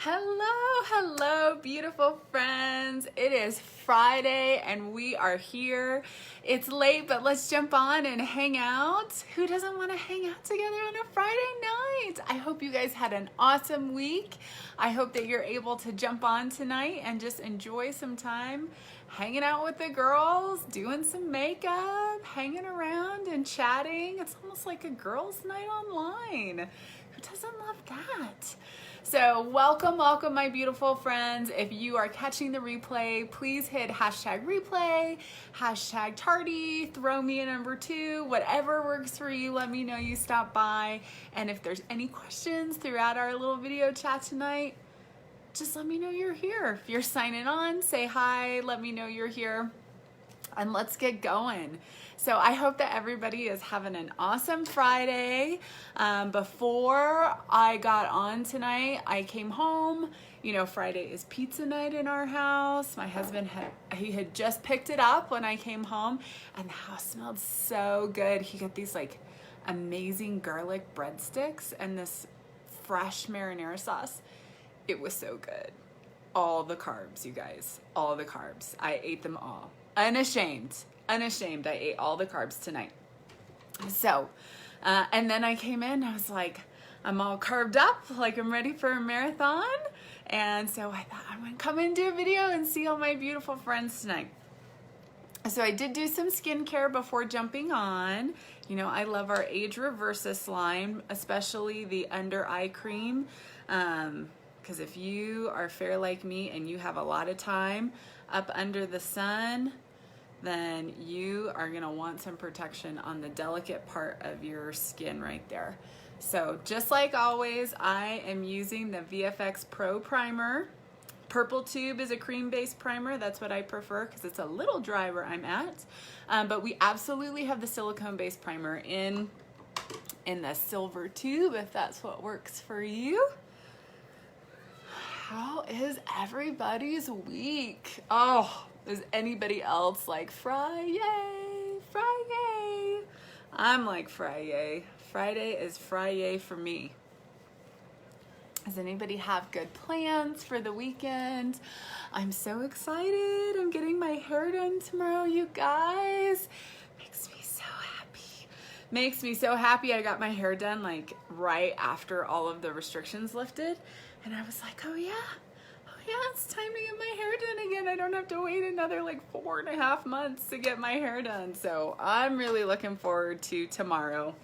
Hello, beautiful friends. It is Friday and we are here. It's late, but let's jump on and hang out. Who doesn't want to hang out together on a Friday night? I hope you guys had an awesome week. I hope that you're able to jump on tonight and just enjoy some time hanging out with the girls, doing some makeup, hanging around and chatting. It's almost like a girls' night online. Who doesn't love that? So welcome my beautiful friends. If you are catching the replay, please hit hashtag replay, hashtag tardy, throw me a number 2, whatever works for you. Let me know you stopped by. And if there's any questions throughout our little video chat tonight, just let me know you're here. If you're signing on, say hi, let me know you're here, and let's get going. So I hope that everybody is having an awesome Friday. Before I got on tonight, I came home. You know, Friday is pizza night in our house. My husband had just picked it up when I came home, and the house smelled so good. He got these like amazing garlic breadsticks and this fresh marinara sauce. It was so good. All the carbs, you guys, all the carbs. I ate them all. Unashamed, I ate all the carbs tonight. So, and then I came in, I was like, I'm all carved up, like I'm ready for a marathon. And so I thought I'm gonna come and do a video and see all my beautiful friends tonight. So I did do some skincare before jumping on. You know, I love our Age Reversa line, especially the under eye cream. Because if you are fair like me and you have a lot of time up under the sun, then you are gonna want some protection on the delicate part of your skin right there. So just like always, I am using the VFX Pro Primer. Purple Tube is a cream-based primer. That's what I prefer because it's a little dry where I'm at. But we absolutely have the silicone-based primer in the silver tube, if that's what works for you. How is everybody's week? Oh, is anybody else like FriYAY? FriYAY. I'm like FriYAY. Friday is FriYAY for me. Does anybody have good plans for the weekend? I'm so excited. I'm getting my hair done tomorrow, you guys. Makes me so happy. Makes me so happy. I got my hair done like right after all of the restrictions lifted. And I was like, oh yeah, it's time to get my hair done again. I don't have to wait another like 4.5 months to get my hair done. So I'm really looking forward to tomorrow.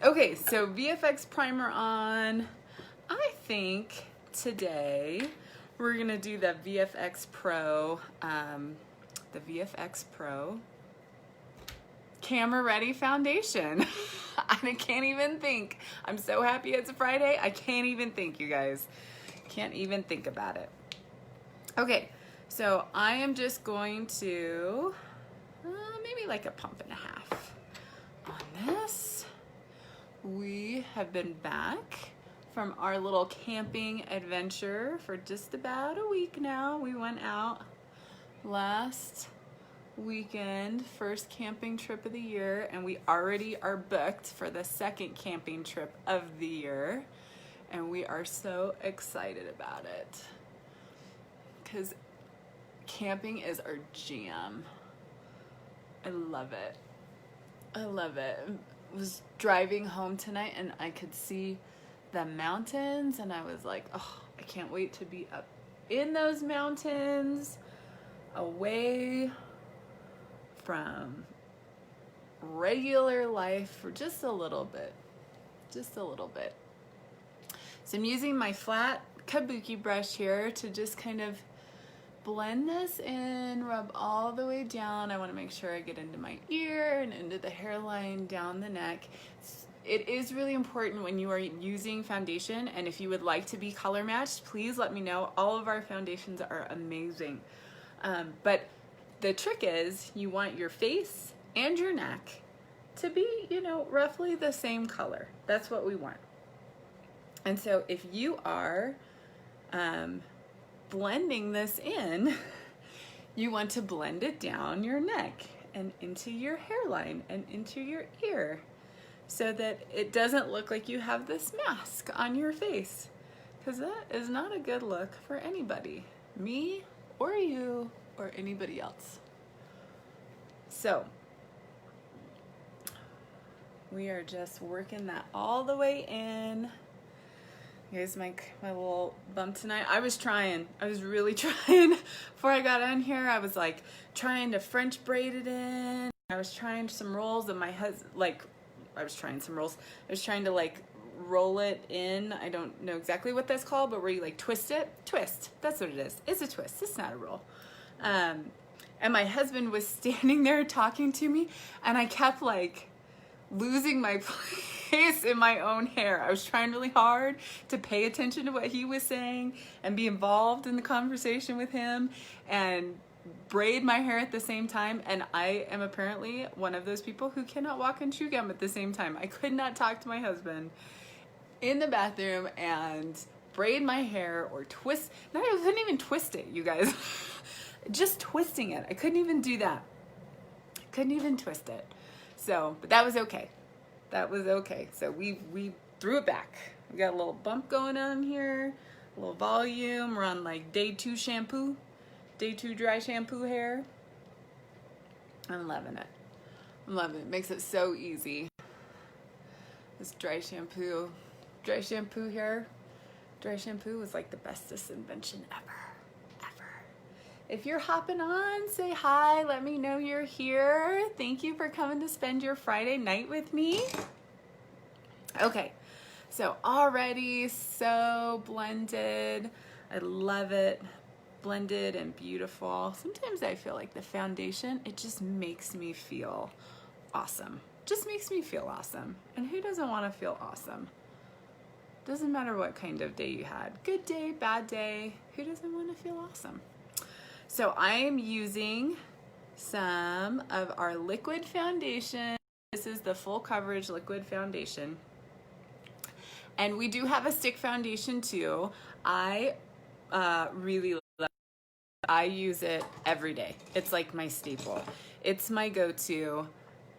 Okay, so VFX primer on. I think today we're gonna do the VFX Pro, Camera Ready Foundation. I can't even think. I'm so happy it's Friday. I can't even think, you guys. Can't even think about it. Okay, so I am just going to maybe like a pump and a half on this. We have been back from our little camping adventure for just about a week now. We went out last weekend, first camping trip of the year, and we already are booked for the second camping trip of the year, and we are so excited about it because camping is our jam. I love it. I love it. I was driving home tonight and I could see the mountains and I was like, oh, I can't wait to be up in those mountains, away from regular life for just a little bit. So I'm using my flat kabuki brush here to just kind of blend this in, rub all the way down. I want to make sure I get into my ear and into the hairline, down the neck. It is really important when you are using foundation, and if you would like to be color matched, please let me know. All of our foundations are amazing. But the trick is you want your face and your neck to be, you know, roughly the same color. That's what we want. And so if you are blending this in, you want to blend it down your neck and into your hairline and into your ear so that it doesn't look like you have this mask on your face. because that is not a good look for anybody, me or you or anybody else. So we are just working that all the way in. Here's my little bump tonight. I was really trying before I got on here. I was like trying to French braid it in. I was trying some rolls, and my husband, I was trying to like roll it in. I don't know exactly what that's called, but where you like twist it. Twist, that's what it is. It's a twist, it's not a roll. And my husband was standing there talking to me, and I kept like losing my place in my own hair. I was trying really hard to pay attention to what he was saying and be involved in the conversation with him and braid my hair at the same time. And I am apparently one of those people who cannot walk and chew gum at the same time. I could not talk to my husband in the bathroom and braid my hair or twist. No, I couldn't even twist it, you guys. Just twisting it. I couldn't even do that. Couldn't even twist it. So, but that was okay. That was okay. So we threw it back. We got a little bump going on here, a little volume. We're on like day 2 shampoo, day 2 dry shampoo hair. I'm loving it. I'm loving it. It makes it so easy. This dry shampoo hair. Dry shampoo was like the bestest invention ever. If you're hopping on, say hi. Let me know you're here. Thank you for coming to spend your Friday night with me. Okay, so already so blended. I love it. Blended and beautiful. Sometimes I feel like the foundation, it just makes me feel awesome. Just makes me feel awesome. And who doesn't want to feel awesome? Doesn't matter what kind of day you had. Good day, bad day. Who doesn't want to feel awesome? So I am using some of our liquid foundation. This is the full coverage liquid foundation. And we do have a stick foundation too. I really love it. I use it every day. It's like my staple. It's my go-to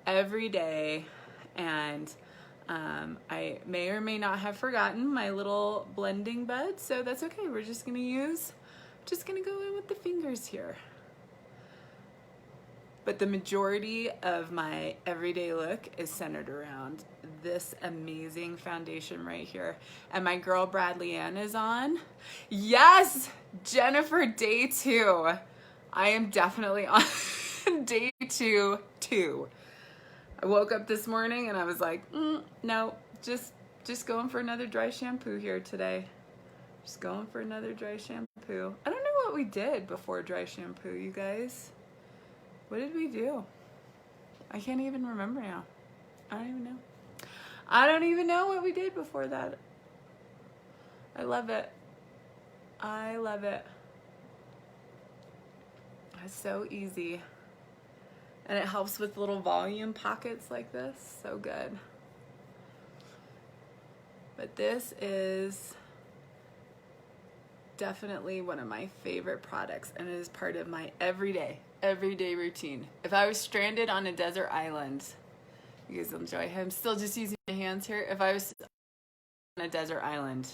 every day. And I may or may not have forgotten my little blending bud, so that's okay. We're just gonna go in with the fingers here. But the majority of my everyday look is centered around this amazing foundation right here. And my girl Bradley Ann is on. Yes, Jennifer, day 2. I am definitely on day 2 too. I woke up this morning and I was like, no, just going for another dry shampoo here today. Just going for another dry shampoo. I don't know what we did before dry shampoo, you guys. What did we do? I can't even remember now. I don't even know. I don't even know what we did before that. I love it. I love it. It's so easy. And it helps with little volume pockets like this. So good. But this is definitely one of my favorite products, and it is part of my everyday routine. If I was stranded on a desert island, you guys will enjoy. I'm still just using my hands here. If I was on a desert island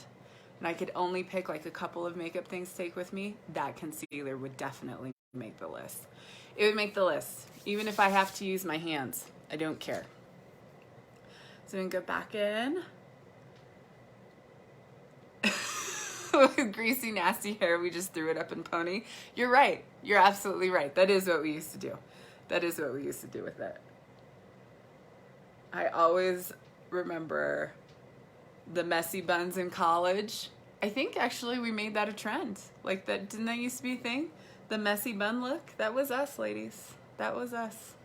and I could only pick like a couple of makeup things to take with me, that concealer would definitely make the list. It would make the list, even if I have to use my hands. I don't care. So I'm gonna go back in. With greasy, nasty hair, we just threw it up in pony. You're right. You're absolutely right. That is what we used to do. That is what we used to do with it. I always remember the messy buns in college. I think actually we made that a trend. Like that, didn't that used to be a thing? The messy bun look. That was us, ladies. That was us.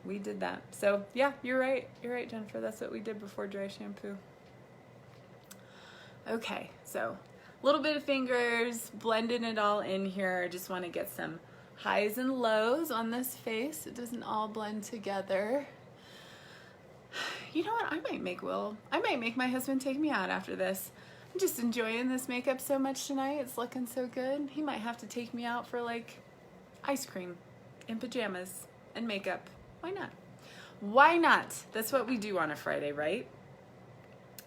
We did that. So yeah, you're right. You're right, Jennifer. That's what we did before dry shampoo. Okay, so a little bit of fingers, blending it all in here. I just want to get some highs and lows on this face. It doesn't all blend together. You know what? I might make my husband take me out after this. I'm just enjoying this makeup so much tonight. It's looking so good. He might have to take me out for like ice cream and pajamas and makeup. Why not? Why not? That's what we do on a Friday, right?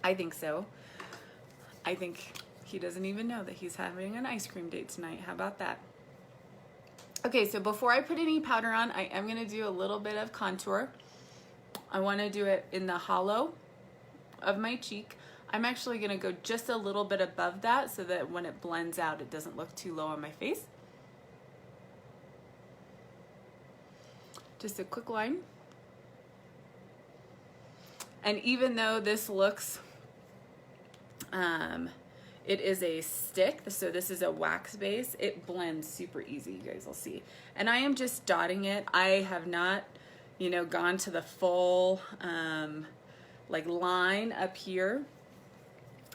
I think so. I think He doesn't even know that he's having an ice cream date tonight. How about that? Okay, so before I put any powder on, I am going to do a little bit of contour. I want to do it in the hollow of my cheek. I'm actually going to go just a little bit above that so that when it blends out, it doesn't look too low on my face. Just a quick line. And even though this looks, it is a stick, so this is a wax base, it blends super easy, you guys will see. And I am just dotting it. I have not, you know, gone to the full like line up here,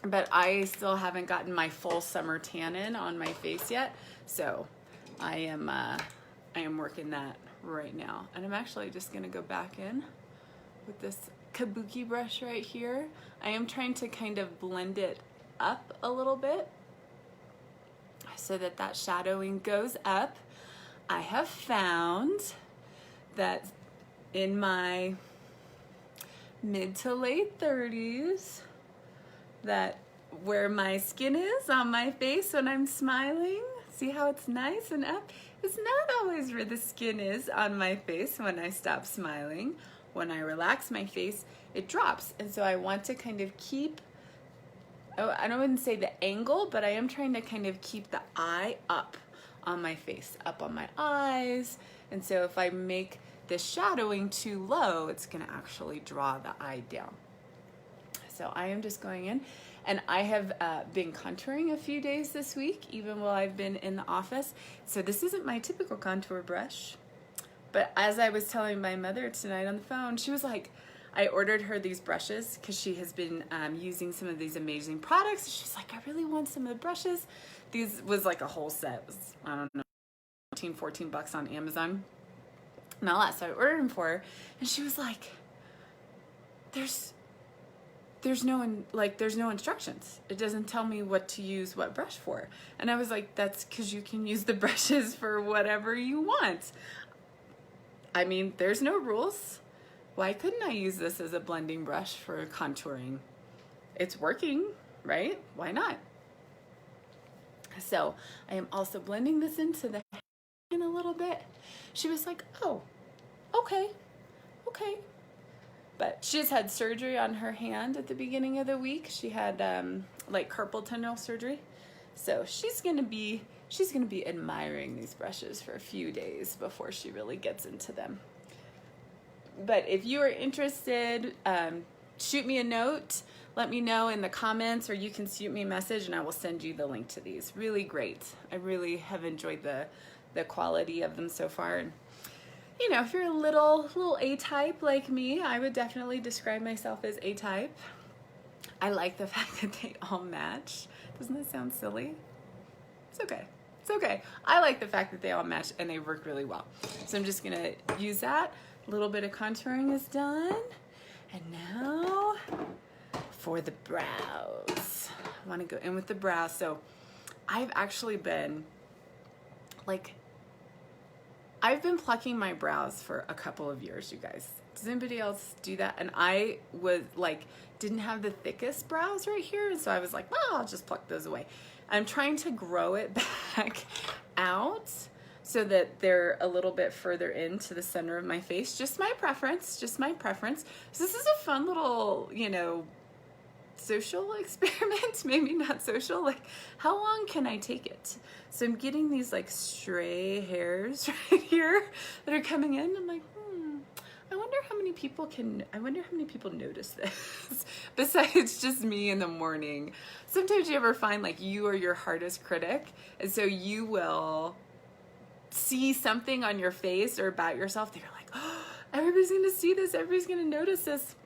but I still haven't gotten my full summer tannin on my face yet. So I am working that right now. And I'm actually just gonna go back in with this kabuki brush right here. I am trying to kind of blend it up a little bit so that that shadowing goes up. I have found that in my mid to late 30s, that where my skin is on my face when I'm smiling, see how it's nice and up? It's not always where the skin is on my face when I stop smiling. When I relax my face, it drops. And so I want to kind of keep, I wouldn't say the angle, but I am trying to kind of keep the eye up on my face, up on my eyes. And so if I make the shadowing too low, it's gonna actually draw the eye down. So I am just going in, and I have been contouring a few days this week, even while I've been in the office. So this isn't my typical contour brush, but as I was telling my mother tonight on the phone, she was like, I ordered her these brushes because she has been using some of these amazing products. She's like, I really want some of the brushes. These was like a whole set. It was, I don't know, 14 bucks on Amazon. And all that. So I ordered them for her, and she was like, there's no instructions. It doesn't tell me what to use what brush for. And I was like, that's because you can use the brushes for whatever you want. I mean, there's no rules. Why couldn't I use this as a blending brush for contouring? It's working, right? Why not? So I am also blending this into the hair in a little bit. She was like, oh, okay. But she just had surgery on her hand at the beginning of the week. She had like carpal tunnel surgery. So she's gonna be admiring these brushes for a few days before she really gets into them. But if you are interested, shoot me a note. Let me know in the comments, or you can shoot me a message and I will send you the link to these. Really great. I really have enjoyed the quality of them so far. And you know, if you're a little A-type like me, I would definitely describe myself as A-type. I like the fact that they all match. Doesn't that sound silly? It's okay. It's okay. I like the fact that they all match and they work really well. So I'm just gonna use that. A little bit of contouring is done. And now for the brows. I wanna go in with the brows. So I've actually been plucking my brows for a couple of years, you guys. Does anybody else do that? And I was like, didn't have the thickest brows right here. And so I was like, well, I'll just pluck those away. I'm trying to grow it back out so that they're a little bit further into the center of my face. Just my preference, just my preference. So this is a fun little, you know, social experiment, maybe not social, like how long can I take it? So I'm getting these like stray hairs right here that are coming in. I'm like, I wonder how many people notice this besides just me in the morning. Sometimes you ever find like you are your hardest critic, and so you will see something on your face or about yourself that you're like, oh, everybody's gonna see this, everybody's gonna notice this.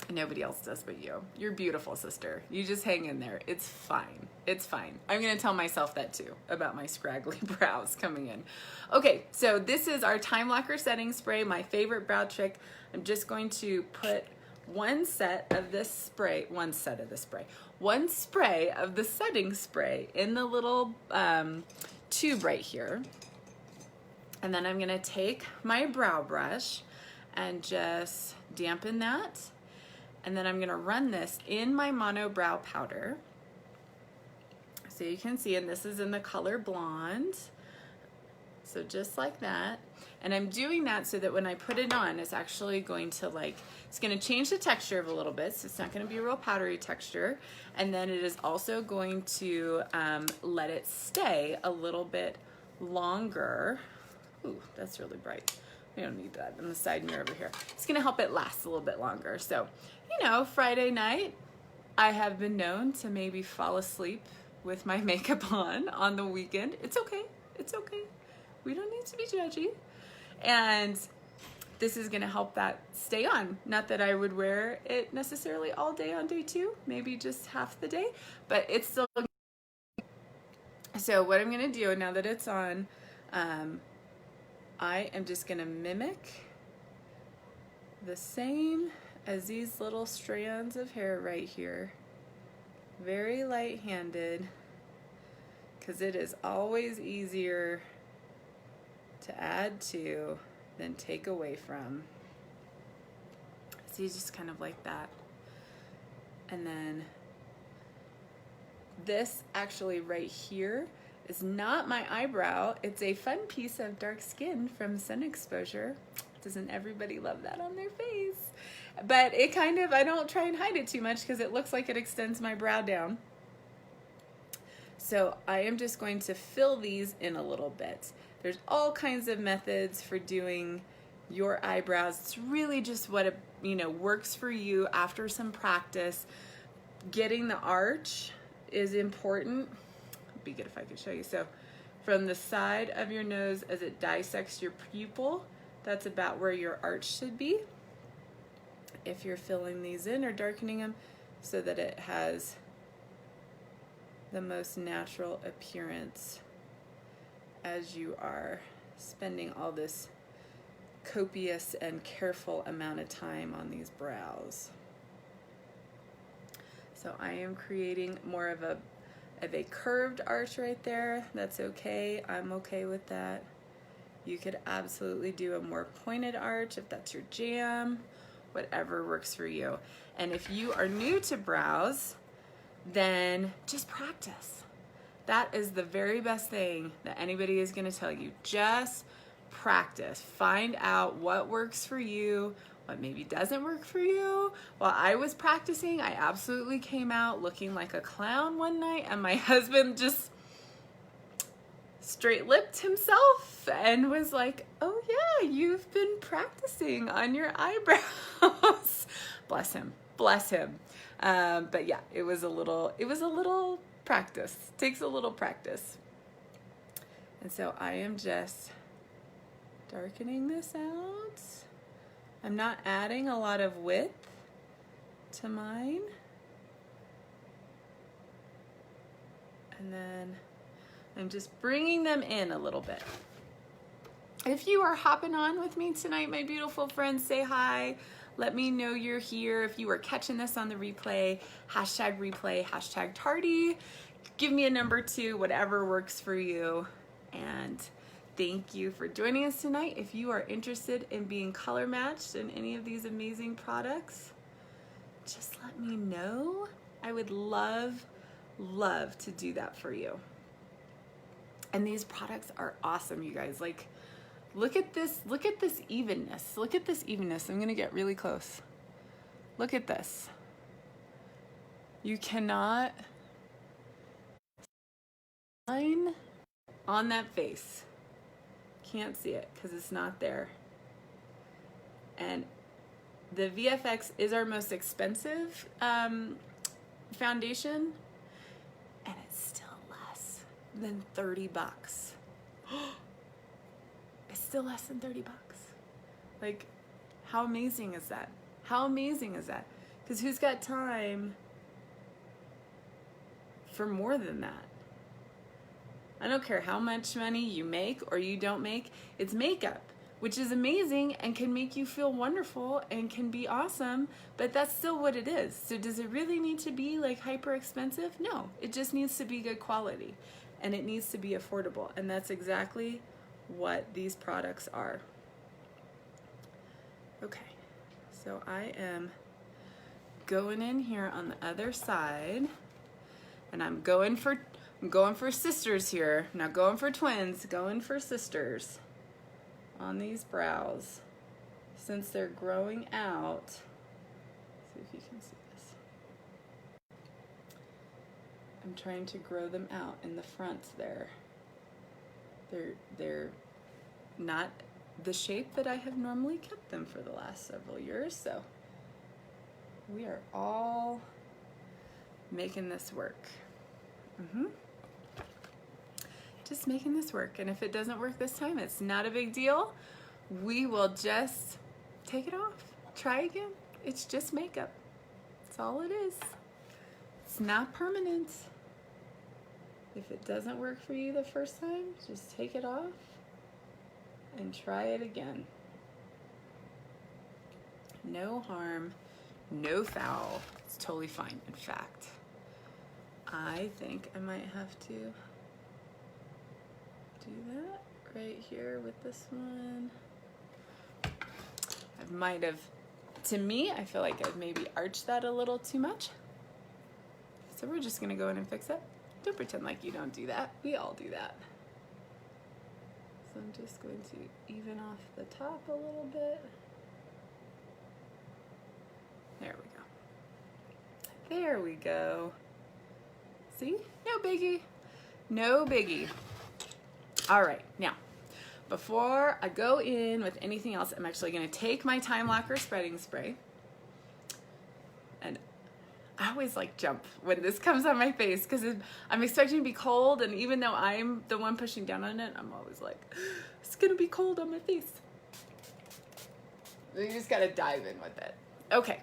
Nobody else does but you. You're beautiful, sister. You just hang in there. It's fine. It's fine. I'm gonna tell myself that too about my scraggly brows coming in. Okay, so this is our Time Locker setting spray, my favorite brow trick. I'm just going to put one spray of the setting spray in the little tube right here. And then I'm gonna take my brow brush and just dampen that. And then I'm gonna run this in my mono brow powder. So you can see, and this is in the color blonde. So just like that. And I'm doing that so that when I put it on, it's actually going to it's going to change the texture of a little bit. So it's not going to be a real powdery texture. And then it is also going to let it stay a little bit longer. Ooh, that's really bright. We don't need that in the side mirror over here. It's going to help it last a little bit longer. So, you know, Friday night, I have been known to maybe fall asleep with my makeup on the weekend. It's okay. It's okay. We don't need to be judgy. And this is gonna help that stay on. Not that I would wear it necessarily all day on day 2, maybe just half the day, but it's still. So what I'm gonna do now that it's on, I am just gonna mimic the same as these little strands of hair right here. Very light-handed, because it is always easier to add to than take away from. So you just kind of like that. And then this actually right here is not my eyebrow. It's a fun piece of dark skin from sun exposure. Doesn't everybody love that on their face? But it kind of, I don't try and hide it too much because it looks like it extends my brow down. So I am just going to fill these in a little bit. There's all kinds of methods for doing your eyebrows. It's really just what works for you after some practice. Getting the arch is important. It'd be good if I could show you. So from the side of your nose as it dissects your pupil, that's about where your arch should be. If you're filling these in or darkening them so that it has the most natural appearance as you are spending all this copious and careful amount of time on these brows. So I am creating more of a curved arch right there. That's okay. I'm okay with that. You could absolutely do a more pointed arch if that's your jam, whatever works for you. And if you are new to brows, then just practice. That is the very best thing that anybody is going to tell you. Just practice. Find out what works for you, what maybe doesn't work for you. While I was practicing, I absolutely came out looking like a clown one night, and my husband just straight-lipped himself and was like, "Oh yeah, you've been practicing on your eyebrows." Bless him. Bless him. But yeah, it was a little practice. Takes a little practice. And so I am just darkening this out. I'm not adding a lot of width to mine. And then I'm just bringing them in a little bit. If you are hopping on with me tonight, my beautiful friends, say hi. Let me know you're here. If you are catching this on the replay, hashtag tardy. Give me a number 2, whatever works for you. And thank you for joining us tonight. If you are interested in being color matched in any of these amazing products, just let me know. I would love to do that for you. And these products are awesome, you guys. Like, look at this evenness. Look at this evenness. I'm gonna get really close. Look at this. You cannot line on that face. Can't see it because it's not there. And the VFX is our most expensive foundation, and it's still less than $30. It's still less than $30. Like, how amazing is that? How amazing is that? Because who's got time for more than that? I don't care how much money you make or you don't make, it's makeup, which is amazing and can make you feel wonderful and can be awesome, but that's still what it is. So does it really need to be like hyper expensive? No, it just needs to be good quality and it needs to be affordable. And that's exactly what these products are. Okay, so I am going in here on the other side and I'm going for I'm going for sisters here. Not going for twins, going for sisters on these brows. Since they're growing out, see if you can see this. I'm trying to grow them out in the front there. They're not the shape that I have normally kept them for the last several years, so we are all making this work. Just making this work, and if it doesn't work this time, it's not a big deal. We will just take it off, try again. It's just makeup. That's all it is. It's not permanent. If it doesn't work for you the first time, just take it off and try it again. No harm, no foul. It's totally fine. In fact, I think I might have to do that right here with this one. I might have, to me, I feel like I've maybe arched that a little too much. So we're just gonna go in and fix it. Don't pretend like you don't do that. We all do that. So I'm just going to even off the top a little bit. There we go. There we go. See? No biggie. No biggie. All right, now, before I go in with anything else, I'm actually gonna take my Time Locker spreading spray. And I always like jump when this comes on my face because I'm expecting to be cold, and even though I'm the one pushing down on it, I'm always like, it's gonna be cold on my face. You just gotta dive in with it. Okay.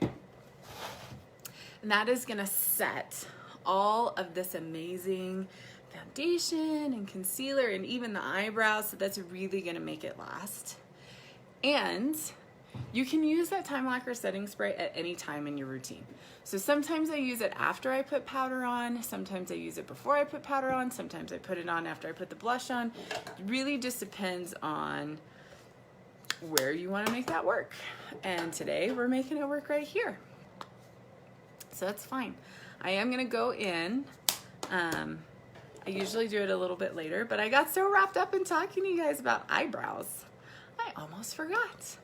And that is gonna set all of this amazing foundation and concealer and even the eyebrows, so that's really gonna make it last. And you can use that Time Locker setting spray at any time in your routine. So sometimes I use it after I put powder on, sometimes I use it before I put powder on, sometimes I put it on after I put the blush on. It really just depends on where you wanna make that work. And today we're making it work right here. So that's fine. I am gonna go in, I usually do it a little bit later, but I got so wrapped up in talking to you guys about eyebrows, I almost forgot.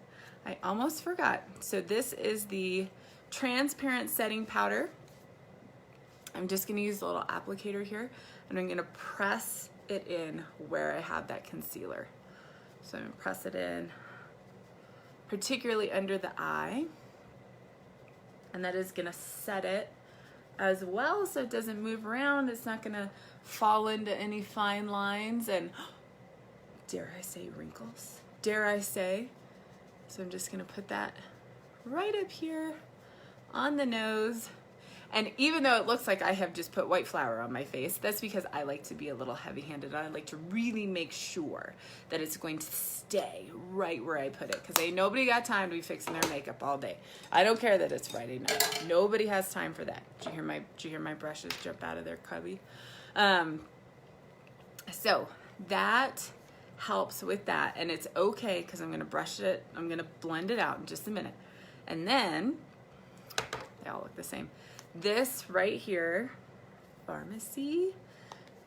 So this is the transparent setting powder. I'm just gonna use a little applicator here, and I'm gonna press it in where I have that concealer. So I'm gonna press it in, particularly under the eye, and that is gonna set it as well so it doesn't move around. It's not gonna fall into any fine lines and, dare I say, wrinkles? Dare I say? So I'm just gonna put that right up here on the nose. And even though it looks like I have just put white flour on my face, that's because I like to be a little heavy-handed. I like to really make sure that it's going to stay right where I put it, because ain't nobody got time to be fixing their makeup all day. I don't care that it's Friday night. Nobody has time for that. Did you hear my brushes jump out of their cubby? So that helps with that, and it's okay because I'm gonna brush it, I'm gonna blend it out in just a minute. And then, they all look the same. This right here, Pharmacy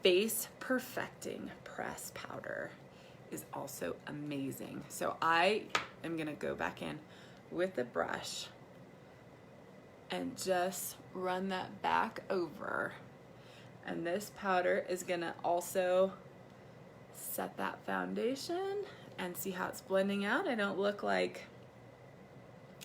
Face Perfecting Press Powder is also amazing. So I am gonna go back in with the brush and just run that back over. And this powder is gonna also set that foundation, and see how it's blending out. I don't look like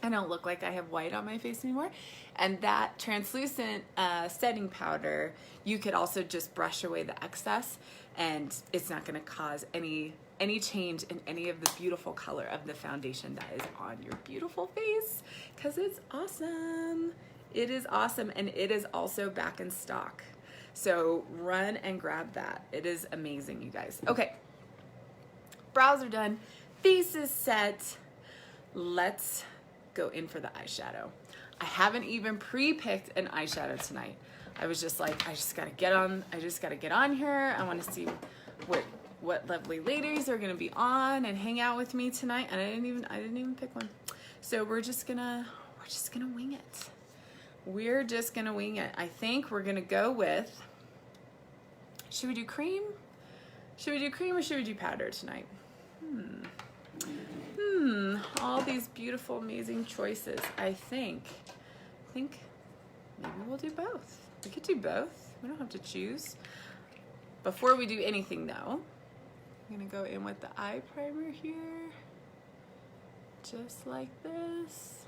I have white on my face anymore. And that translucent setting powder, you could also just brush away the excess, and it's not gonna cause any change in any of the beautiful color of the foundation that is on your beautiful face, because it's awesome. It is awesome, and it is also back in stock. So run and grab that. It is amazing, you guys. Okay, brows are done, face is set. Let's go in for the eyeshadow. I haven't even pre-picked an eyeshadow tonight. I was just like, I just gotta get on here. I wanna see what lovely ladies are gonna be on and hang out with me tonight. And I didn't even pick one. So we're just gonna wing it. We're just gonna wing it. I think we're gonna go with, Should we do cream? Should we do cream or should we do powder tonight? All these beautiful, amazing choices. I think maybe we'll do both. We could do both. We don't have to choose. Before we do anything though, I'm gonna go in with the eye primer here, just like this.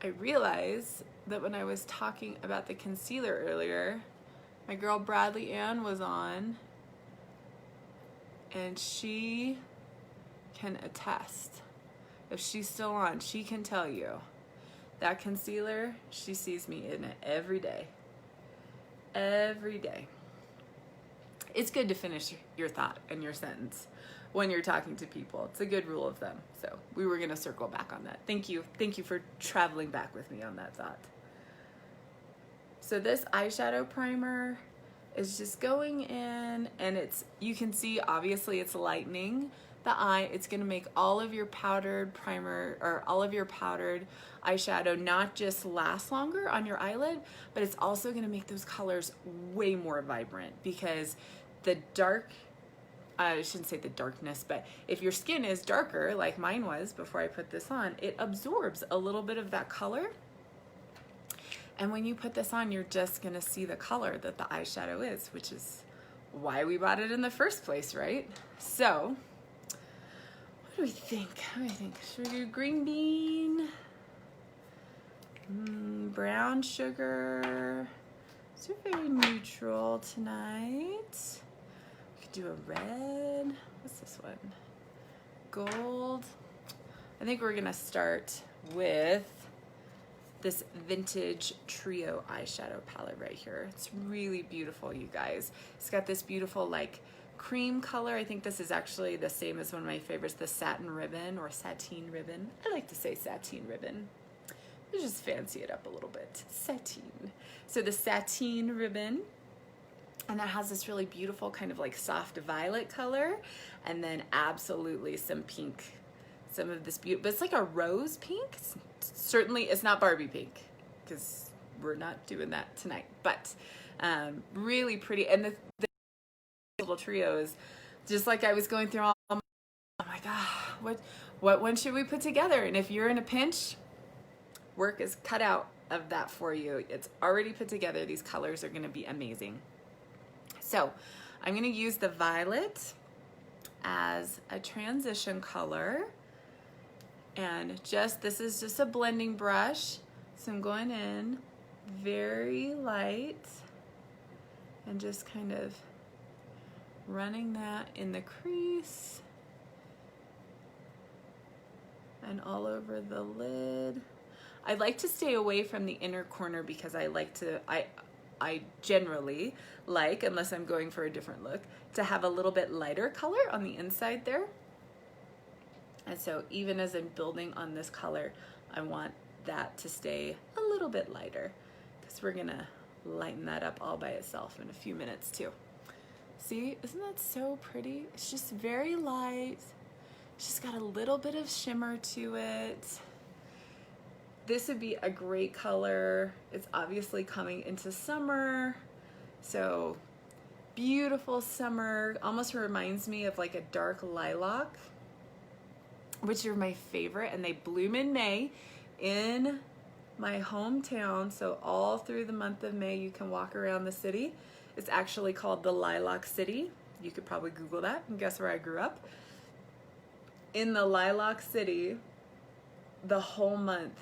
I realized that when I was talking about the concealer earlier, my girl Bradley Ann was on, and she can attest. If she's still on, she can tell you that concealer, she sees me in it every day. Every day. It's good to finish your thought and your sentence when you're talking to people. It's a good rule of thumb. So we were gonna circle back on that. Thank you for traveling back with me on that thought. So this eyeshadow primer is just going in, and you can see obviously it's lightening the eye. It's gonna make all of your powdered primer or all of your powdered eyeshadow not just last longer on your eyelid, but it's also gonna make those colors way more vibrant, because the dark, I shouldn't say the darkness, but if your skin is darker like mine was before I put this on, it absorbs a little bit of that color. And when you put this on, you're just gonna see the color that the eyeshadow is, which is why we bought it in the first place, right? So, what do we think? Should we do green bean? Brown sugar. So very neutral tonight. We could do a red. What's this one? Gold. I think we're gonna start with this vintage trio eyeshadow palette right here. It's really beautiful, you guys. It's got this beautiful like cream color. I think this is actually the same as one of my favorites, the satin ribbon or sateen ribbon. I like to say sateen ribbon. Let's just fancy it up a little bit. Sateen. So the sateen ribbon, and that has this really beautiful kind of like soft violet color, and then absolutely some pink. Some of this beauty, but it's like a rose pink. Certainly it's not Barbie pink, because we're not doing that tonight, but really pretty. And the little trio is just like I was going through all, oh my God, what one should we put together? And if you're in a pinch, work is cut out of that for you. It's already put together. These colors are gonna be amazing. So I'm gonna use the violet as a transition color. And this is just a blending brush. So I'm going in very light and just kind of running that in the crease and all over the lid. I like to stay away from the inner corner because I generally like, unless I'm going for a different look, to have a little bit lighter color on the inside there. And so even as I'm building on this color, I want that to stay a little bit lighter, because we're gonna lighten that up all by itself in a few minutes too. See, isn't that so pretty? It's just very light. It's just got a little bit of shimmer to it. This would be a great color. It's obviously coming into summer. So beautiful summer, almost reminds me of like a dark lilac, which are my favorite, and they bloom in May in my hometown. So all through the month of May, you can walk around the city. It's actually called the Lilac City. You could probably Google that and guess where I grew up. In the Lilac City, the whole month,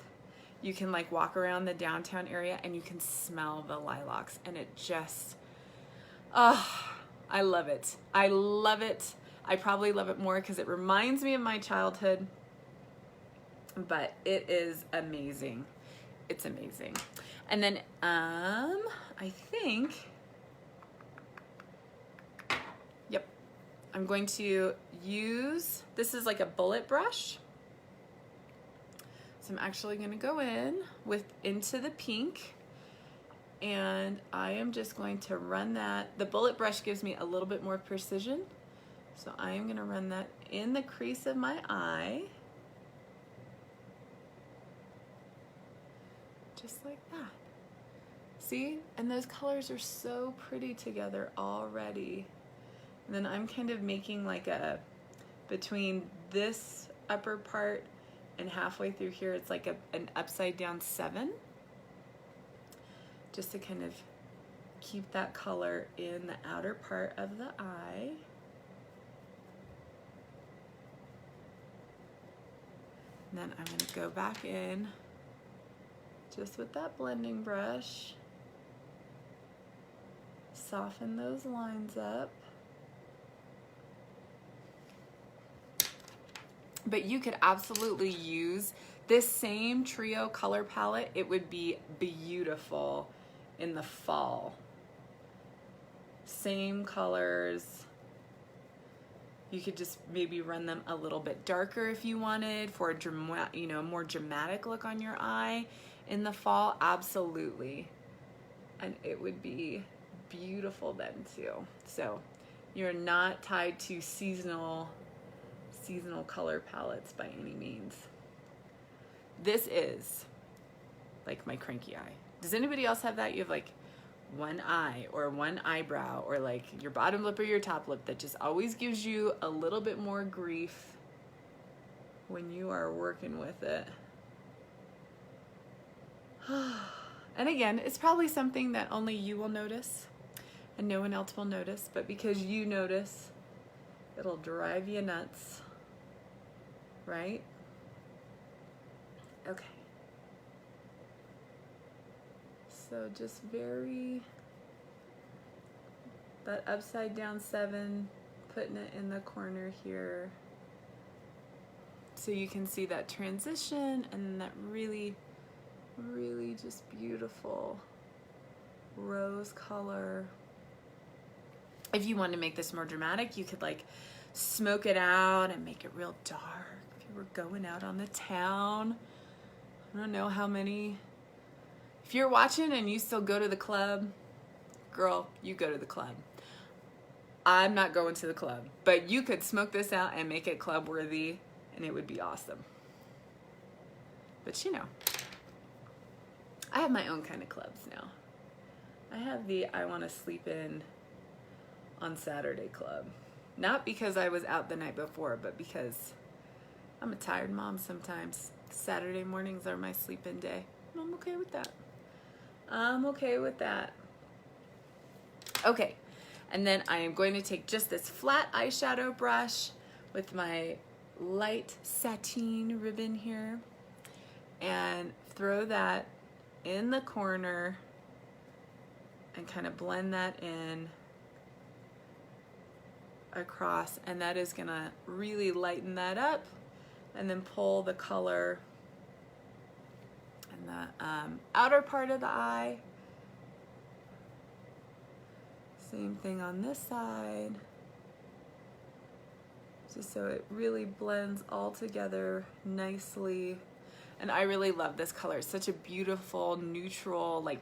you can like walk around the downtown area and you can smell the lilacs, and it just, I love it. I love it. I probably love it more because it reminds me of my childhood, but it is amazing. It's amazing. And then I think, yep, I'm going to use, this is like a bullet brush. So I'm actually going to go into the pink, and I am just going to run that. The bullet brush gives me a little bit more precision. So I am going to run that in the crease of my eye, just like that. See? And those colors are so pretty together already. And then I'm kind of making like a, between this upper part and halfway through here, it's like an upside down 7. Just to kind of keep that color in the outer part of the eye. And then I'm going to go back in just with that blending brush. Soften those lines up. But you could absolutely use this same trio color palette. It would be beautiful in the fall. Same colors. You could just maybe run them a little bit darker if you wanted for a more dramatic look on your eye in the fall. Absolutely. And it would be beautiful then too. So you're not tied to seasonal color palettes by any means. This is like my cranky eye. Does anybody else have that? You have like one eye or one eyebrow or like your bottom lip or your top lip that just always gives you a little bit more grief when you are working with it. And again, it's probably something that only you will notice and no one else will notice, but because you notice, it'll drive you nuts, right? Okay. So just that upside down 7, putting it in the corner here. So you can see that transition and that really, really just beautiful rose color. If you want to make this more dramatic, you could like smoke it out and make it real dark. If you were going out on the town, I don't know how many. If you're watching and you still go to the club, girl, you go to the club. I'm not going to the club, but you could smoke this out and make it club worthy and it would be awesome. But you know, I have my own kind of clubs now. I have the I want to sleep in on Saturday club. Not because I was out the night before, but because I'm a tired mom sometimes. Saturday mornings are my sleep-in day. And I'm okay with that. I'm okay with that. Okay, and then I am going to take just this flat eyeshadow brush with my light sateen ribbon here and throw that in the corner and kind of blend that in across, and that is gonna really lighten that up and then pull the color in the outer part of the eye. Same thing on this side, just so it really blends all together nicely. And I really love this color. It's such a beautiful neutral like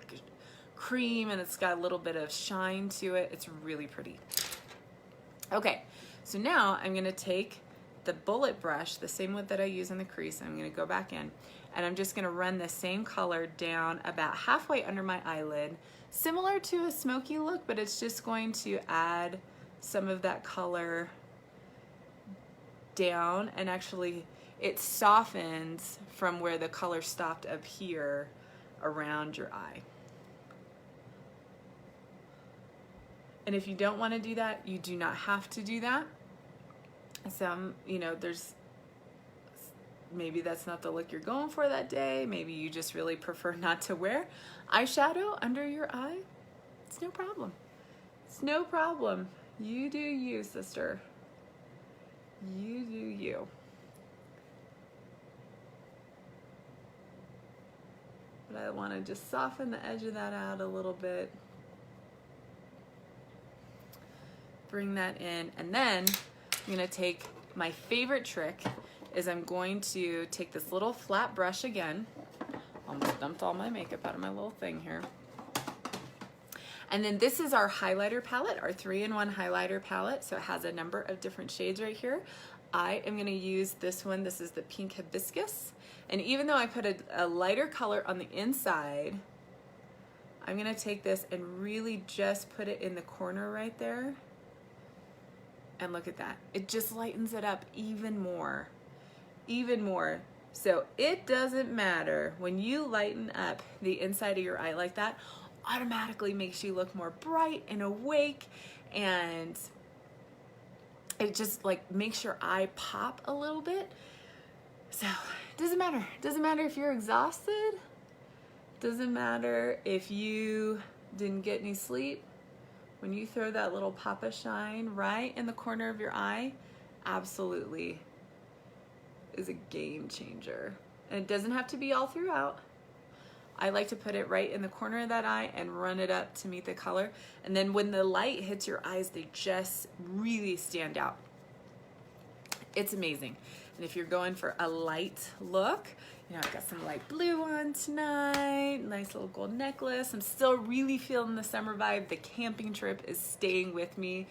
cream, and it's got a little bit of shine to it. It's really pretty. Okay, so now I'm gonna take the bullet brush, the same one that I use in the crease, and I'm gonna go back in, and I'm just gonna run the same color down about halfway under my eyelid, similar to a smoky look, but it's just going to add some of that color down, and actually it softens from where the color stopped up here around your eye. And if you don't want to do that, you do not have to do that. Some, maybe that's not the look you're going for that day. Maybe you just really prefer not to wear eyeshadow under your eye. It's no problem. It's no problem. You do you, sister. You do you. But I want to just soften the edge of that out a little bit. Bring that in, and then I'm gonna take my favorite trick is I'm going to take this little flat brush again. Almost dumped all my makeup out of my little thing here. And then this is our highlighter palette, our 3-in-1 highlighter palette. So it has a number of different shades right here. I am gonna use this one. This is the pink hibiscus. And even though I put a lighter color on the inside, I'm gonna take this and really just put it in the corner right there. And look at that. It just lightens it up even more. Even more. So it doesn't matter when you lighten up the inside of your eye like that, automatically makes you look more bright and awake, and it just like makes your eye pop a little bit. So it doesn't matter. It doesn't matter if you're exhausted. It doesn't matter if you didn't get any sleep. When you throw that little pop of shine right in the corner of your eye, absolutely is a game changer. And it doesn't have to be all throughout. I like to put it right in the corner of that eye and run it up to meet the color. And then when the light hits your eyes, they just really stand out. It's amazing. And if you're going for a light look, you know, I've got some light blue on tonight, nice little gold necklace. I'm still really feeling the summer vibe. The camping trip is staying with me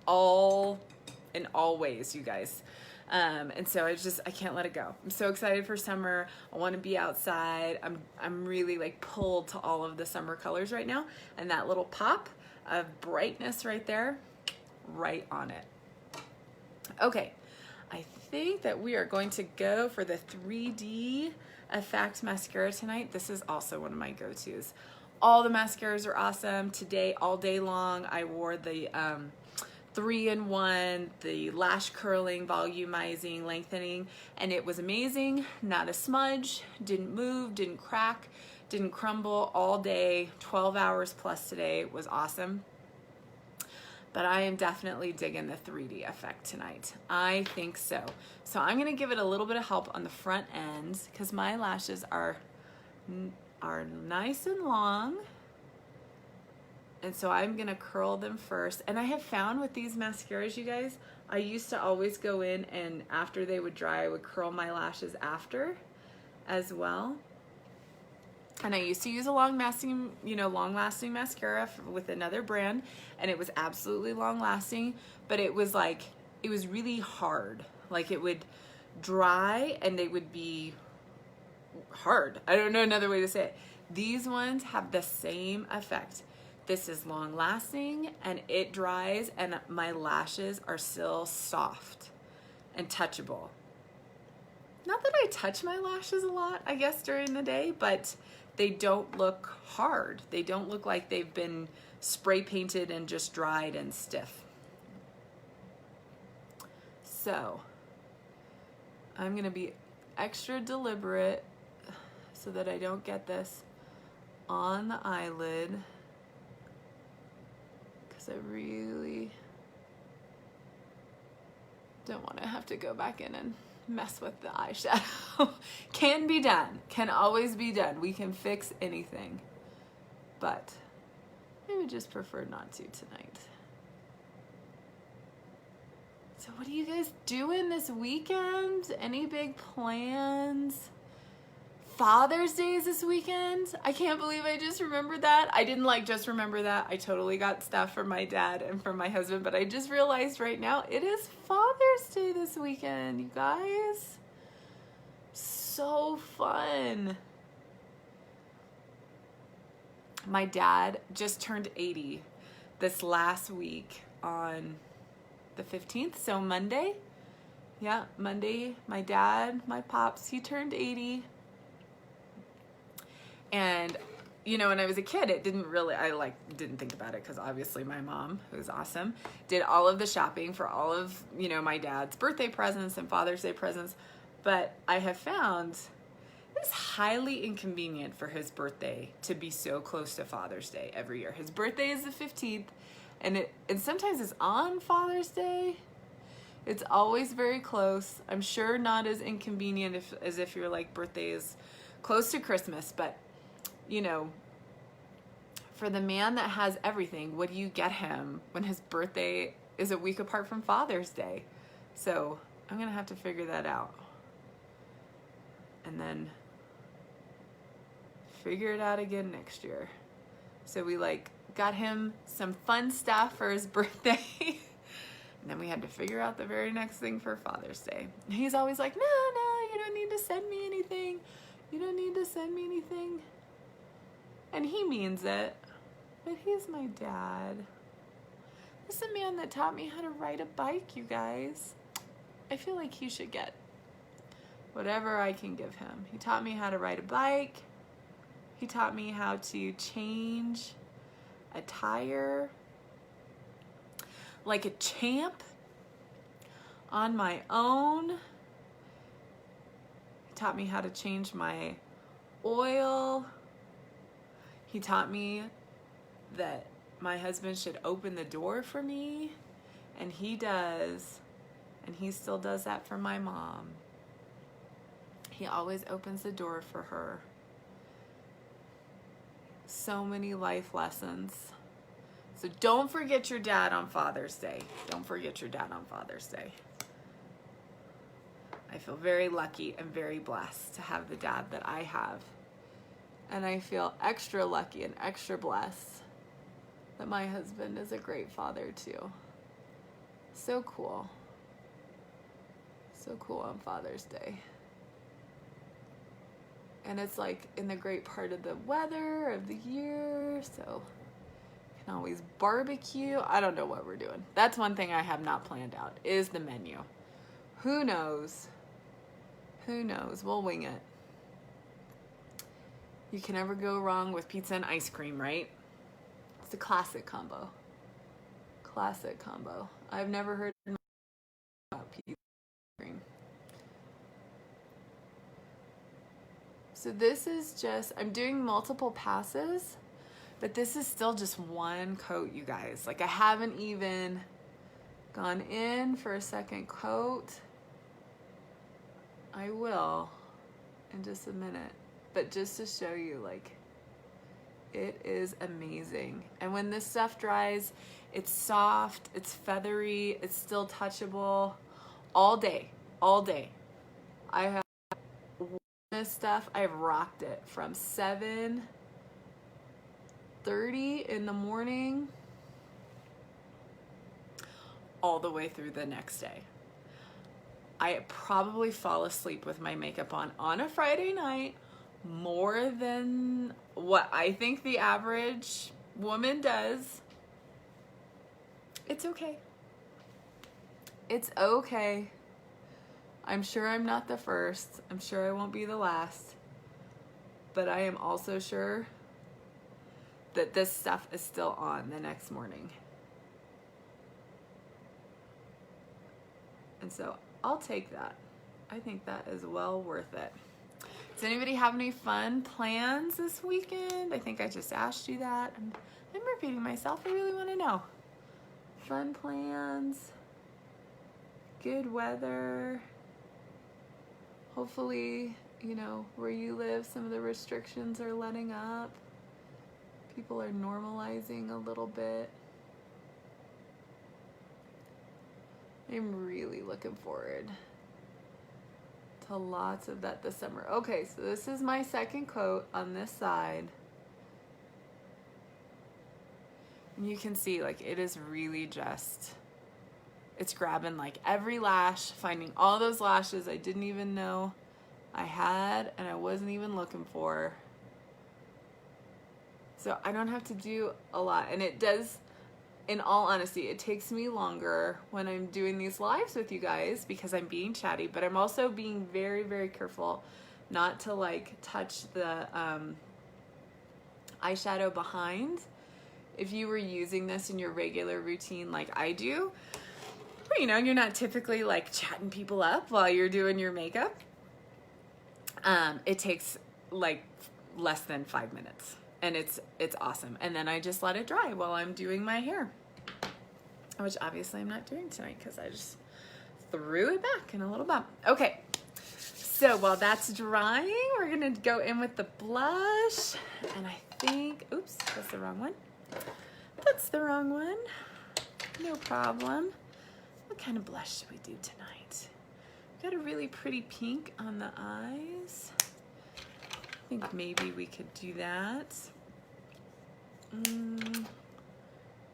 in all ways, you guys. And so I can't let it go. I'm so excited for summer. I want to be outside. I'm really like pulled to all of the summer colors right now. And that little pop of brightness right there, right on it. Okay. I think that we are going to go for the 3D Effect mascara tonight. This is also one of my go-tos. All the mascaras are awesome. Today, all day long, I wore the 3-in-1, the lash curling, volumizing, lengthening, and it was amazing. Not a smudge, didn't move, didn't crack, didn't crumble all day, 12 hours plus today. It was awesome. But I am definitely digging the 3D effect tonight. I think so. So I'm gonna give it a little bit of help on the front end because my lashes are nice and long. And so I'm gonna curl them first. And I have found with these mascaras, you guys, I used to always go in and after they would dry, I would curl my lashes after as well. And I used to use a long-lasting mascara with another brand, and it was absolutely long-lasting, but it was really hard. Like it would dry and they would be hard. I don't know another way to say it. These ones have the same effect. This is long-lasting and it dries and my lashes are still soft and touchable. Not that I touch my lashes a lot, I guess, during the day, but they don't look hard. They don't look like they've been spray painted and just dried and stiff. So I'm gonna be extra deliberate so that I don't get this on the eyelid because I really don't want to have to go back in and mess with the eyeshadow. Can be done, can always be done. We can fix anything, but I would just prefer not to tonight. So what are you guys doing this weekend? Any big plans? Father's Day is this weekend. I can't believe I just remembered that. I didn't just remember that. I totally got stuff from my dad and from my husband, but I just realized right now it is Father's Day this weekend, you guys. So fun. My dad just turned 80 this last week on the 15th, so Monday. Yeah, Monday, my dad, my pops, he turned 80. And, you know, when I was a kid, I didn't think about it because obviously my mom, who's awesome, did all of the shopping for all of, my dad's birthday presents and Father's Day presents. But I have found it's highly inconvenient for his birthday to be so close to Father's Day every year. His birthday is the 15th, and sometimes it's on Father's Day. It's always very close. I'm sure not as inconvenient as if your birthday is close to Christmas, but for the man that has everything, what do you get him when his birthday is a week apart from Father's Day? So I'm gonna have to figure that out and then figure it out again next year. So we got him some fun stuff for his birthday and then we had to figure out the very next thing for Father's Day. And he's always like, no, you don't need to send me anything. You don't need to send me anything. And he means it. But he's my dad. This is the man that taught me how to ride a bike, you guys. I feel like he should get whatever I can give him. He taught me how to ride a bike. He taught me how to change a tire like a champ on my own. He taught me how to change my oil. He taught me that my husband should open the door for me, and he does, and he still does that for my mom. He always opens the door for her. So many life lessons. So don't forget your dad on Father's Day. Don't forget your dad on Father's Day. I feel very lucky and very blessed to have the dad that I have. And I feel extra lucky and extra blessed that my husband is a great father too. So cool. So cool on Father's Day. And it's like in the great part of the weather of the year, so you can always barbecue. I don't know what we're doing. That's one thing I have not planned out, is the menu. Who knows? Who knows? We'll wing it. You can never go wrong with pizza and ice cream, right? It's a classic combo. Classic combo. I've never heard about pizza and ice cream. So this is just, I'm doing multiple passes, but this is still just one coat, you guys. Like I haven't even gone in for a second coat. I will in just a minute, but just to show you, like, it is amazing. And when this stuff dries, it's soft, it's feathery, it's still touchable all day, all day. I have this stuff, I've rocked it from 7:30 in the morning all the way through the next day. I probably fall asleep with my makeup on a Friday night more than what I think the average woman does. It's okay. It's okay. I'm sure I'm not the first. I'm sure I won't be the last. But I am also sure that this stuff is still on the next morning. And so I'll take that. I think that is well worth it. Does anybody have any fun plans this weekend? I think I just asked you that. I'm repeating myself. I really want to know. Fun plans. Good weather. Hopefully, you know, where you live, some of the restrictions are letting up. People are normalizing a little bit. I'm really looking forward to lots of that this summer. Okay, so this is my second coat on this side. And you can see, like, it is really just, it's grabbing like every lash, finding all those lashes I didn't even know I had and I wasn't even looking for. So I don't have to do a lot. And it does, in all honesty, it takes me longer when I'm doing these lives with you guys because I'm being chatty, but I'm also being very, very careful not to like touch the eyeshadow behind. If you were using this in your regular routine like I do, you know, you're not typically like chatting people up while you're doing your makeup. It takes like less than 5 minutes and it's awesome. And then I just let it dry while I'm doing my hair, which obviously I'm not doing tonight because I just threw it back in a little bump. Okay, so while that's drying, we're gonna go in with the blush. And I think, oops, that's the wrong one. That's the wrong one. No problem. What kind of blush should we do tonight? We've got a really pretty pink on the eyes. I think maybe we could do that.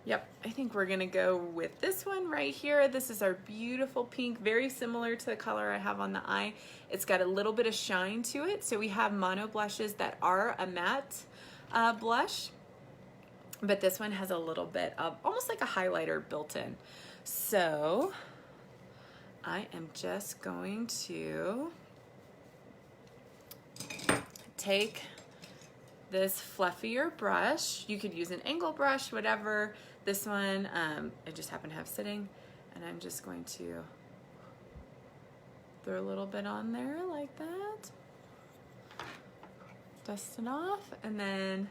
Yep, I think we're gonna go with this one right here. This is our beautiful pink, very similar to the color I have on the eye. It's got a little bit of shine to it. So we have mono blushes that are a matte blush, but this one has a little bit of almost like a highlighter built in. So I am just going to take this fluffier brush. You could use an angle brush, whatever. This one I just happen to have sitting, and I'm just going to throw a little bit on there like that. Dust it off, and then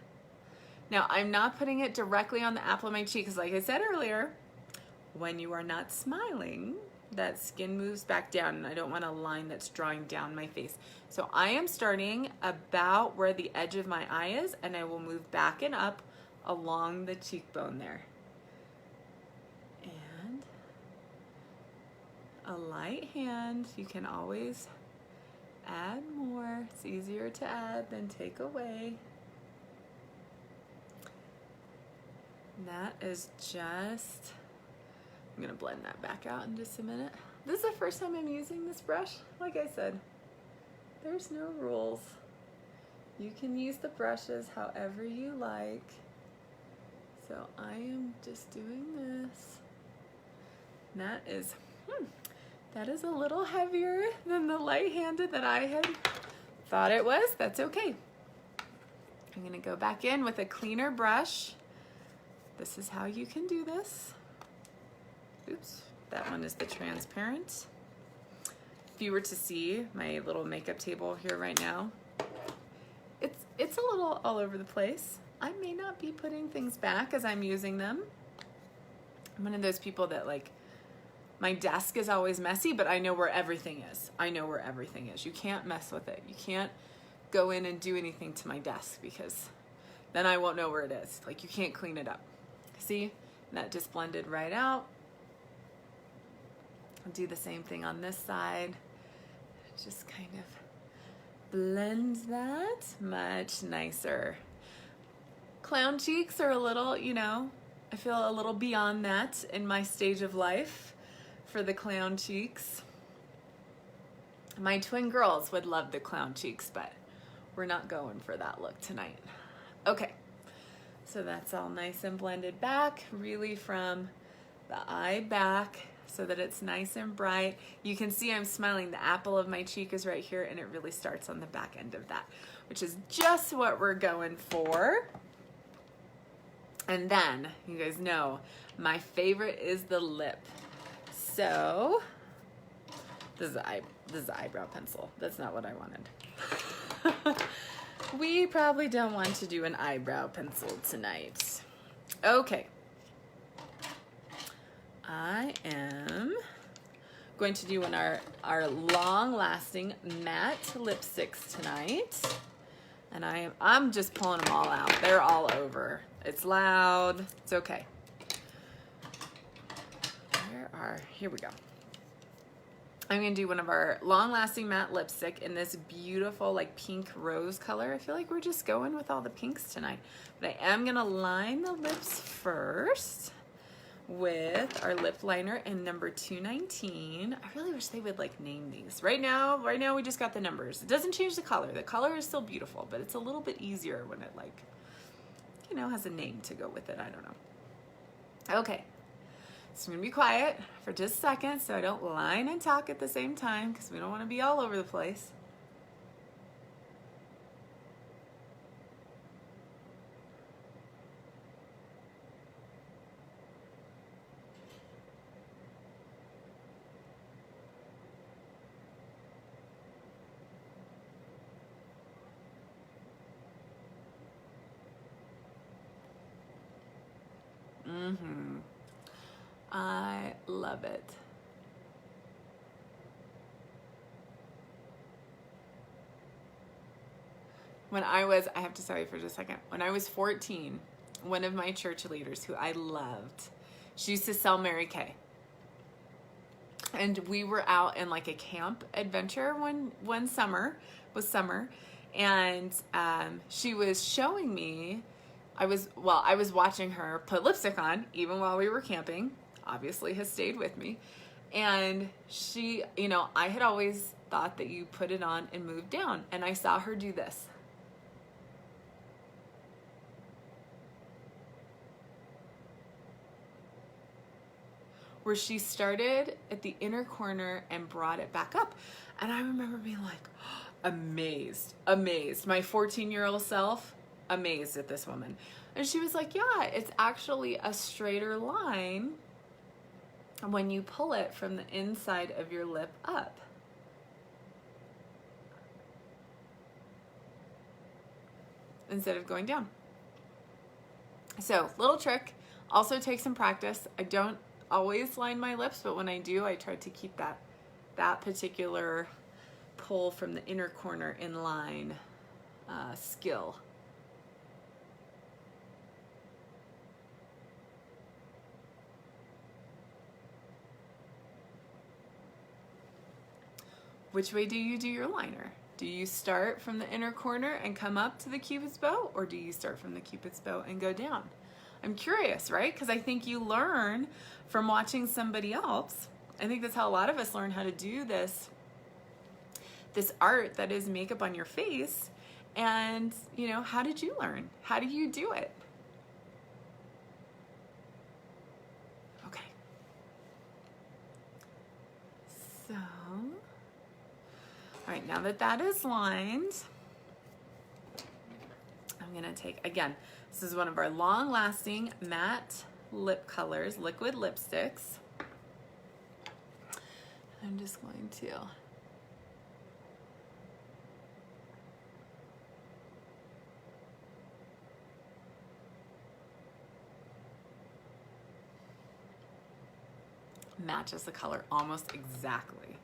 now I'm not putting it directly on the apple of my cheek because, like I said earlier, when you are not smiling, that skin moves back down, and I don't want a line that's drawing down my face. So I am starting about where the edge of my eye is, and I will move back and up along the cheekbone there. And a light hand, you can always add more. It's easier to add than take away. And that is just, I'm gonna blend that back out in just a minute. This is the first time I'm using this brush. Like I said, there's no rules. You can use the brushes however you like. So I am just doing this. And that is a little heavier than the light-handed that I had thought it was. That's okay. I'm gonna go back in with a cleaner brush. This is how you can do this. Oops, that one is the transparent. If you were to see my little makeup table here right now, it's a little all over the place. I may not be putting things back as I'm using them. I'm one of those people that, like, my desk is always messy, but I know where everything is. I know where everything is. You can't mess with it. You can't go in and do anything to my desk because then I won't know where it is. Like, you can't clean it up. See, that just blended right out. I'll do the same thing on this side. Just kind of blend that much nicer. Clown cheeks are a little, you know, I feel a little beyond that in my stage of life for the clown cheeks. My twin girls would love the clown cheeks, but we're not going for that look tonight. Okay, so that's all nice and blended back, really from the eye back so that it's nice and bright. You can see I'm smiling. The apple of my cheek is right here, and it really starts on the back end of that, which is just what we're going for. And then, you guys know, my favorite is the lip. So, this is the eyebrow pencil. That's not what I wanted. We probably don't want to do an eyebrow pencil tonight. Okay. I am going to do our long-lasting matte lipsticks tonight. And I'm just pulling them all out. They're all over. It's loud. It's okay. Here we go. I'm gonna do one of our long-lasting matte lipstick in this beautiful like pink rose color. I feel like we're just going with all the pinks tonight. But I am gonna line the lips first with our lip liner in number 219. I really wish they would like name these. Right now we just got the numbers. It doesn't change the color. The color is still beautiful, but it's a little bit easier when it, like, you know, has a name to go with it. I don't know. Okay. So I'm gonna be quiet for just a second so I don't line and talk at the same time because we don't want to be all over the place. I love it. I have to tell you for just a second, when I was 14, one of my church leaders who I loved, she used to sell Mary Kay. And we were out in like a camp adventure one summer, and she was showing me, I was watching her put lipstick on even while we were camping. Obviously has stayed with me. And she, you know, I had always thought that you put it on and move down, and I saw her do this. where she started at the inner corner and brought it back up. And I remember being like, amazed. My 14-year-old self, amazed at this woman. And she was like, yeah, it's actually a straighter line when you pull it from the inside of your lip up. Instead of going down. So, little trick, also takes some practice. I don't always line my lips, but when I do, I try to keep that particular pull from the inner corner in line skill. Which way do you do your liner? Do you start from the inner corner and come up to the Cupid's bow, or do you start from the Cupid's bow and go down? I'm curious, right? Because I think you learn from watching somebody else. I think that's how a lot of us learn how to do this art that is makeup on your face. And, you know, how did you learn? How do you do it? Okay. So, all right, now that is lined, I'm gonna take, again, this is one of our long-lasting matte lip colors, liquid lipsticks. I'm just going to matches the color almost exactly.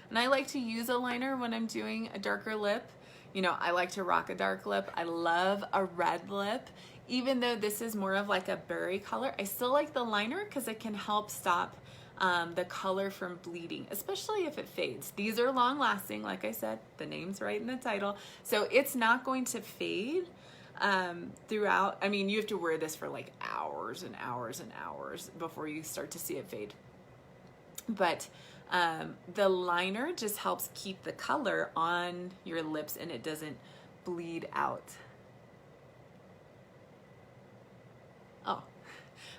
And I like to use a liner when I'm doing a darker lip. You know, I like to rock a dark lip. I love a red lip. Even though this is more of like a berry color, I still like the liner because it can help stop the color from bleeding, especially if it fades. These are long lasting, like I said, the name's right in the title. So it's not going to fade throughout. I mean, you have to wear this for like hours and hours and hours before you start to see it fade. But the liner just helps keep the color on your lips and it doesn't bleed out. Oh,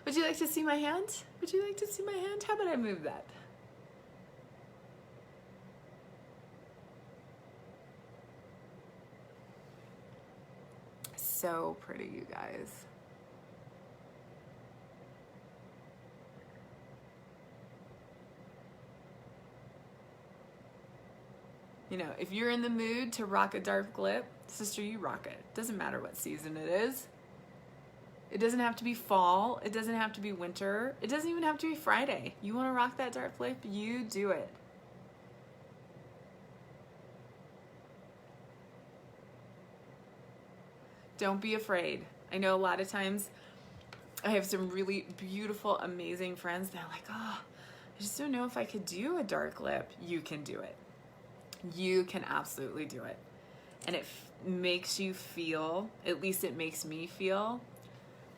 would you like to see my hand? Would you like to see my hand? How about I move that? So pretty, you guys. You know, if you're in the mood to rock a dark lip, sister, you rock it. Doesn't matter what season it is. It doesn't have to be fall. It doesn't have to be winter. It doesn't even have to be Friday. You want to rock that dark lip? You do it. Don't be afraid. I know a lot of times I have some really beautiful, amazing friends that are like, oh, I just don't know if I could do a dark lip. You can do it. You can absolutely do it. And it makes you feel, at least it makes me feel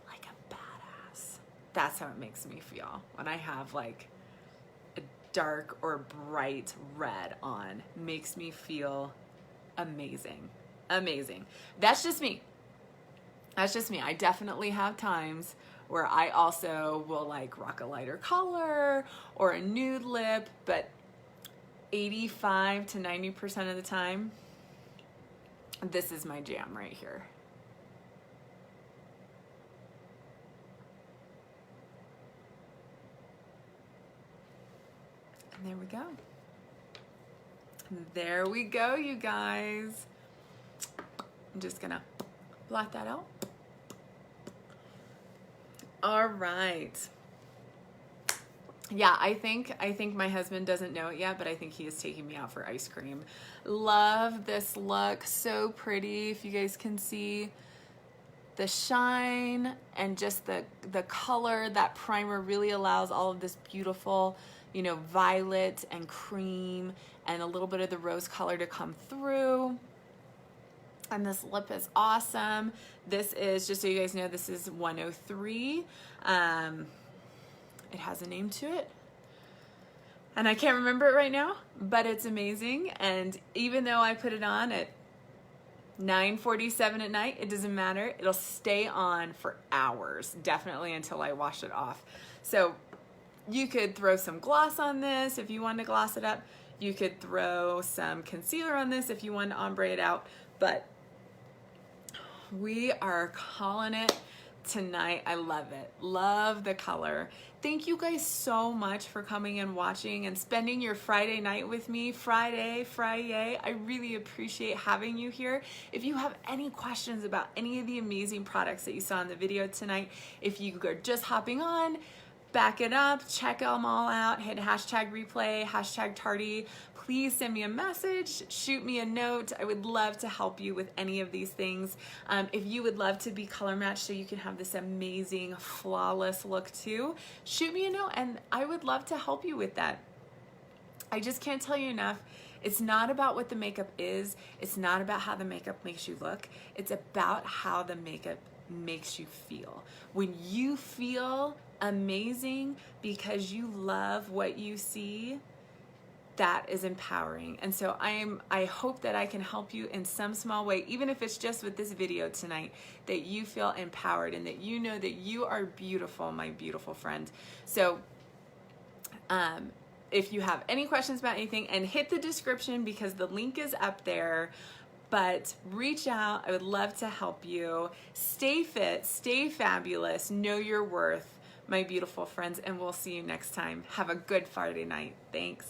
like a badass. That's how it makes me feel when I have like a dark or bright red on. Makes me feel amazing. Amazing. That's just me. That's just me. I definitely have times where I also will like rock a lighter color or a nude lip, but 85 to 90% of the time, this is my jam right here. And there we go. There we go, you guys. I'm just gonna blot that out. All right. Yeah, I think my husband doesn't know it yet, but I think he is taking me out for ice cream. Love this look, so pretty. If you guys can see the shine and just the color, that primer really allows all of this beautiful, you know, violet and cream and a little bit of the rose color to come through. And this lip is awesome. This is, just so you guys know, this is 103. It has a name to it. And I can't remember it right now, but it's amazing. And even though I put it on at, 9:47 at night, it doesn't matter. It'll stay on for hours, definitely until I wash it off. So you could throw some gloss on this if you want to gloss it up. You could throw some concealer on this if you want to ombre it out. But we are calling it tonight. I love it. Love the color. Thank you guys so much for coming and watching and spending your Friday night with me. FriYAY. I really appreciate having you here. If you have any questions about any of the amazing products that you saw in the video tonight, if you are just hopping on, back it up, check them all out, hit hashtag replay, hashtag tardy. Please send me a message, shoot me a note. I would love to help you with any of these things. If you would love to be color matched so you can have this amazing, flawless look too, shoot me a note and I would love to help you with that. I just can't tell you enough. It's not about what the makeup is. It's not about how the makeup makes you look. It's about how the makeup makes you feel. When you feel amazing because you love what you see, that is empowering. And so I hope that I can help you in some small way, even if it's just with this video tonight, that you feel empowered and that you know that you are beautiful, my beautiful friend. So if you have any questions about anything, and hit the description because the link is up there. But reach out. I would love to help you. Stay fit, stay fabulous, know your worth, my beautiful friends, and we'll see you next time. Have a good Friday night. Thanks.